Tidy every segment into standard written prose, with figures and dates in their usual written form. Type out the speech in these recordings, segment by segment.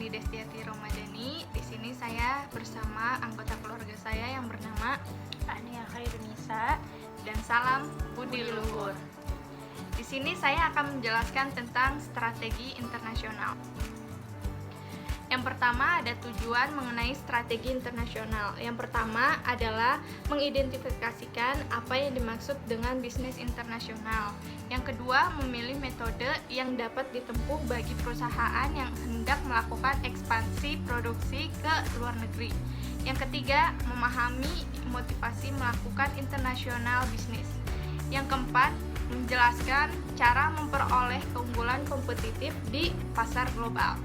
Siti Destiati Romadani. Di sini saya bersama anggota keluarga saya yang bernama Ania Khairunisa dan Salam Budi Luhur. Di sini saya akan menjelaskan tentang strategi internasional. Yang pertama ada tujuan mengenai strategi internasional. Yang pertama adalah mengidentifikasikan apa yang dimaksud dengan bisnis internasional. Yang kedua, memilih metode yang dapat ditempuh bagi perusahaan yang hendak melakukan ekspansi produksi ke luar negeri. Yang ketiga, memahami motivasi melakukan internasional bisnis. Yang keempat, menjelaskan cara memperoleh keunggulan kompetitif di pasar global.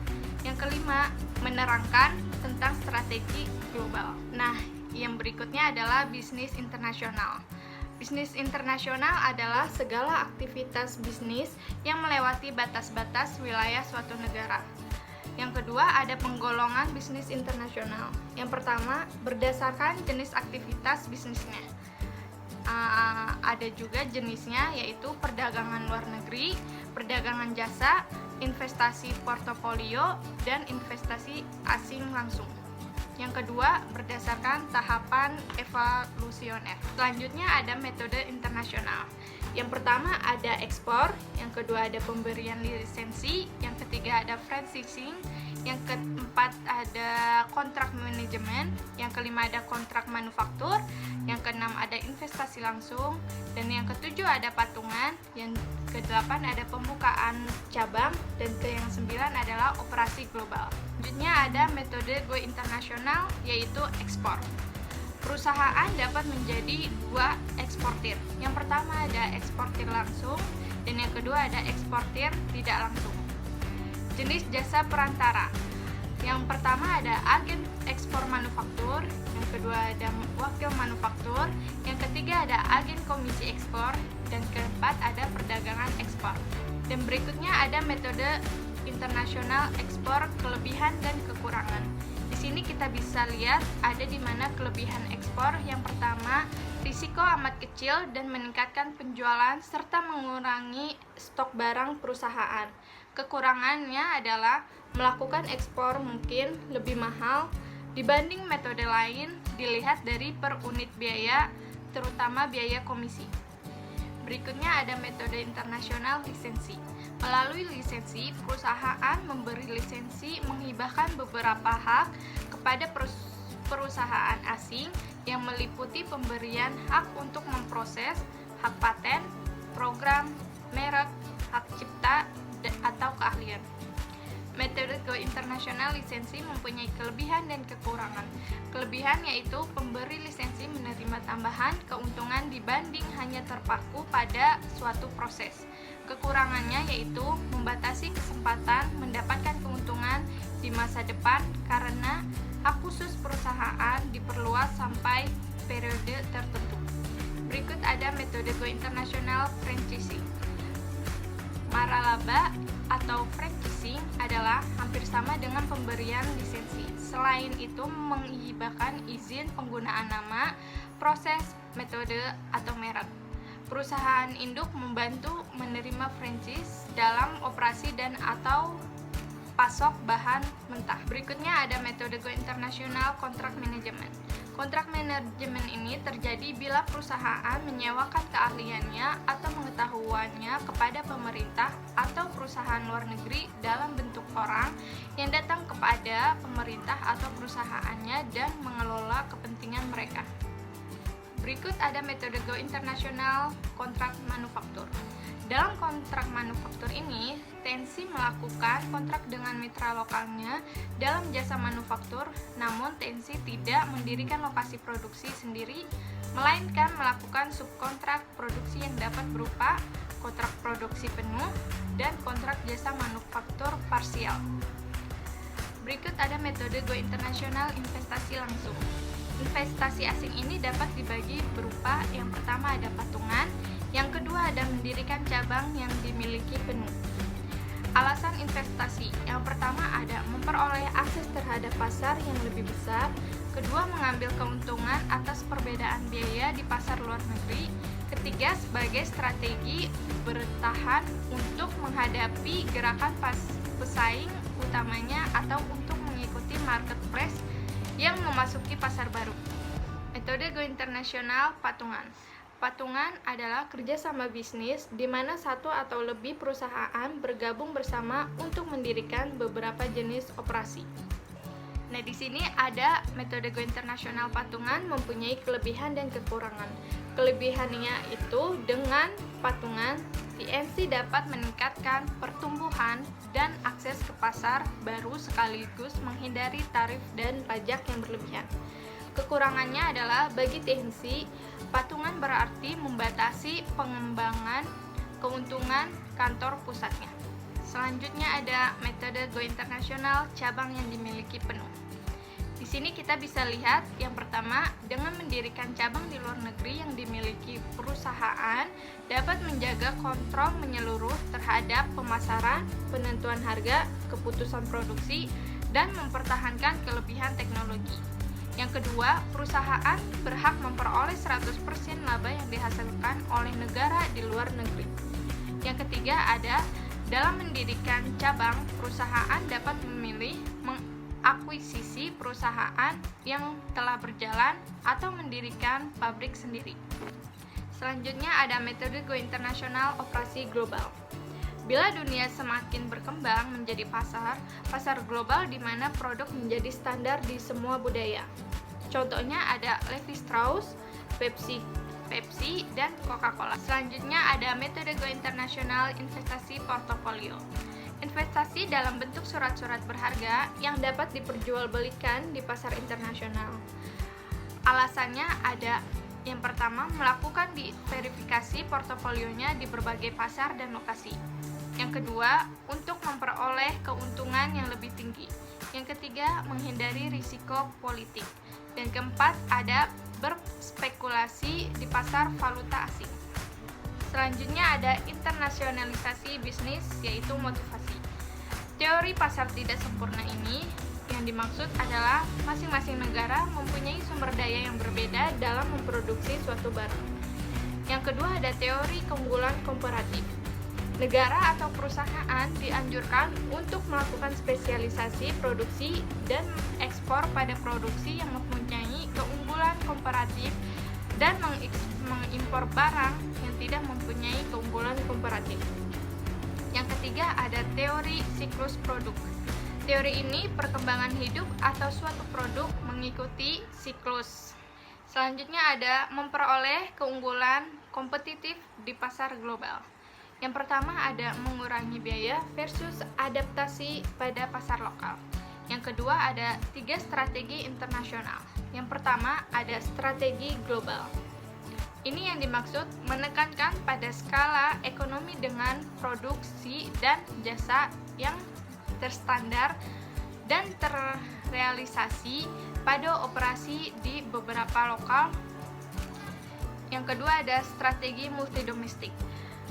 Yang kelima, menerangkan tentang strategi global. Nah, yang berikutnya adalah bisnis internasional. Bisnis internasional adalah segala aktivitas bisnis yang melewati batas-batas wilayah suatu negara. Yang kedua, ada penggolongan bisnis internasional. Yang pertama, berdasarkan jenis aktivitas bisnisnya. Ada juga jenisnya, yaitu perdagangan luar negeri, perdagangan jasa, investasi portofolio, dan investasi asing langsung. Yang kedua, berdasarkan tahapan evolusioner. Selanjutnya ada metode internasional. Yang pertama ada ekspor, yang kedua ada pemberian lisensi, yang ketiga ada franchising, yang keempat ada kontrak manajemen, yang kelima ada kontrak manufaktur, yang keenam ada investasi langsung, dan yang ketujuh ada patungan, yang kedelapan ada pembukaan cabang, dan yang sembilan adalah operasi global. Selanjutnya ada metode go internasional, yaitu ekspor. Perusahaan dapat menjadi dua eksportir. Yang pertama ada eksportir langsung, dan yang kedua ada eksportir tidak langsung. Jenis jasa perantara. Yang pertama ada agen ekspor manufaktur, yang kedua ada wakil manufaktur, yang ketiga ada agen komisi ekspor, dan keempat ada perdagangan ekspor. Dan berikutnya ada metode internasional ekspor, kelebihan dan kekurangan. Di sini kita bisa lihat ada di mana kelebihan ekspor. Yang pertama, risiko amat kecil dan meningkatkan penjualan serta mengurangi stok barang perusahaan. Kekurangannya adalah melakukan ekspor mungkin lebih mahal dibanding metode lain dilihat dari per unit biaya, terutama biaya komisi. Berikutnya ada metode internasional lisensi. Melalui lisensi, perusahaan memberi lisensi menghibahkan beberapa hak kepada perusahaan asing yang meliputi pemberian hak untuk memproses, hak paten, program, merek, hak cipta, atau keahlian. Metode go internasional lisensi mempunyai kelebihan dan kekurangan. Kelebihan yaitu pemberi lisensi menerima tambahan keuntungan dibanding hanya terpaku pada suatu proses. Kekurangannya yaitu membatasi kesempatan mendapatkan keuntungan di masa depan karena hak khusus perusahaan diperluas sampai periode tertentu. Berikut ada metode go internasional franchising. Maralaba atau franchising adalah hampir sama dengan pemberian lisensi. Selain itu, menghibahkan izin penggunaan nama, proses, metode, atau merek. Perusahaan induk membantu menerima franchise dalam operasi dan atau pasok bahan mentah. Berikutnya ada metode go internasional kontrak manajemen. Kontrak manajemen ini terjadi bila perusahaan menyewakan keahliannya atau pengetahuannya kepada pemerintah atau perusahaan luar negeri dalam bentuk orang yang datang kepada pemerintah atau perusahaannya dan mengelola kepentingan mereka. Berikut ada metode go internasional kontrak manufaktur. Dalam kontrak manufaktur ini, TNC melakukan kontrak dengan mitra lokalnya dalam jasa manufaktur, namun TNC tidak mendirikan lokasi produksi sendiri, melainkan melakukan subkontrak produksi yang dapat berupa kontrak produksi penuh dan kontrak jasa manufaktur parsial. Berikut ada metode go internasional investasi langsung. Investasi asing ini dapat dibagi berupa yang pertama ada patungan, yang kedua ada mendirikan cabang yang dimiliki penuh. Alasan investasi, yang pertama ada memperoleh akses terhadap pasar yang lebih besar, kedua mengambil keuntungan atas perbedaan biaya di pasar luar negeri, ketiga sebagai strategi bertahan untuk menghadapi gerakan pesaing utamanya atau untuk mengikuti marketplace yang memasuki pasar baru. Metode go internasional patungan. Patungan adalah kerjasama bisnis di mana satu atau lebih perusahaan bergabung bersama untuk mendirikan beberapa jenis operasi. Nah, di sini ada metode go internasional patungan mempunyai kelebihan dan kekurangan. Kelebihannya itu dengan patungan, TNC dapat meningkatkan pertumbuhan dan akses ke pasar baru sekaligus menghindari tarif dan pajak yang berlebihan. Kekurangannya adalah bagi TNC, patungan berarti membatasi pengembangan keuntungan kantor pusatnya. Selanjutnya ada metode go internasional cabang yang dimiliki penuh. Di sini kita bisa lihat yang pertama, dengan mendirikan cabang di luar negeri yang dimiliki perusahaan dapat menjaga kontrol menyeluruh terhadap pemasaran, penentuan harga, keputusan produksi, dan mempertahankan kelebihan teknologi. Yang kedua, perusahaan berhak memperoleh 100% laba yang dihasilkan oleh negara di luar negeri. Yang ketiga ada dalam mendirikan cabang, perusahaan dapat memilih mengakuisisi perusahaan yang telah berjalan atau mendirikan pabrik sendiri. Selanjutnya ada metode go internasional operasi global. Bila dunia semakin berkembang menjadi pasar global di mana produk menjadi standar di semua budaya. Contohnya ada Levi Strauss, Pepsi, dan Coca-Cola. Selanjutnya ada metode go internasional investasi portofolio. Investasi dalam bentuk surat-surat berharga yang dapat diperjualbelikan di pasar internasional. Alasannya ada yang pertama, melakukan verifikasi portofolionya di berbagai pasar dan lokasi. Yang kedua, untuk memperoleh keuntungan yang lebih tinggi. Yang ketiga, menghindari risiko politik. Dan keempat, ada berspekulasi di pasar valuta asing. Selanjutnya ada internasionalisasi bisnis, yaitu motivasi. Teori pasar tidak sempurna ini yang dimaksud adalah masing-masing negara mempunyai sumber daya yang berbeda dalam memproduksi suatu barang. Yang kedua ada teori keunggulan komparatif. Negara atau perusahaan dianjurkan untuk melakukan spesialisasi produksi dan ekspor pada produksi yang mempunyai keunggulan komparatif dan mengimpor barang yang tidak mempunyai keunggulan komparatif. Yang ketiga ada teori siklus produk. Teori ini perkembangan hidup atau suatu produk mengikuti siklus. Selanjutnya ada memperoleh keunggulan kompetitif di pasar global. Yang pertama ada mengurangi biaya versus adaptasi pada pasar lokal. Yang kedua ada 3 strategi internasional. Yang pertama ada strategi global. Ini yang dimaksud menekankan pada skala ekonomi dengan produksi dan jasa yang terstandar dan terrealisasi pada operasi di beberapa lokal. Yang kedua ada strategi multidomestik.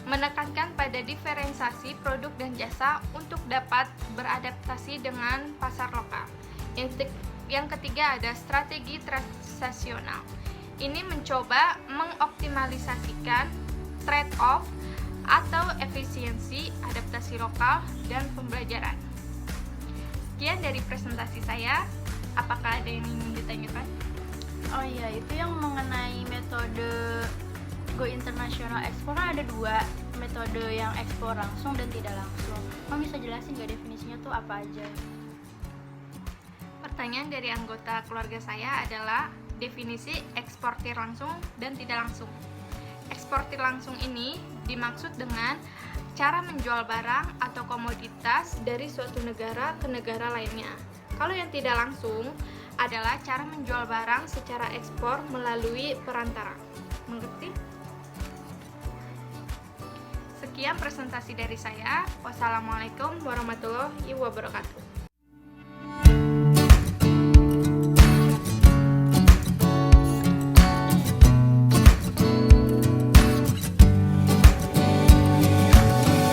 Menekankan pada diferensiasi produk dan jasa untuk dapat beradaptasi dengan pasar lokal. Yang ketiga ada strategi transaksional. Ini mencoba mengoptimalisasikan trade-off atau efisiensi adaptasi lokal dan pembelajaran. Sekian dari presentasi saya. Apakah ada yang ingin ditanyakan? Oh iya, itu yang mengenai metode go internasional ekspor ada 2 metode, yang ekspor langsung dan tidak langsung. Kamu bisa jelasin nggak definisinya tuh apa aja? Pertanyaan dari anggota keluarga saya adalah definisi eksportir langsung dan tidak langsung. Eksportir langsung ini dimaksud dengan cara menjual barang atau komoditas dari suatu negara ke negara lainnya. Kalau yang tidak langsung adalah cara menjual barang secara ekspor melalui perantara. Mengerti? Sekian presentasi dari saya. Wassalamualaikum warahmatullahi wabarakatuh.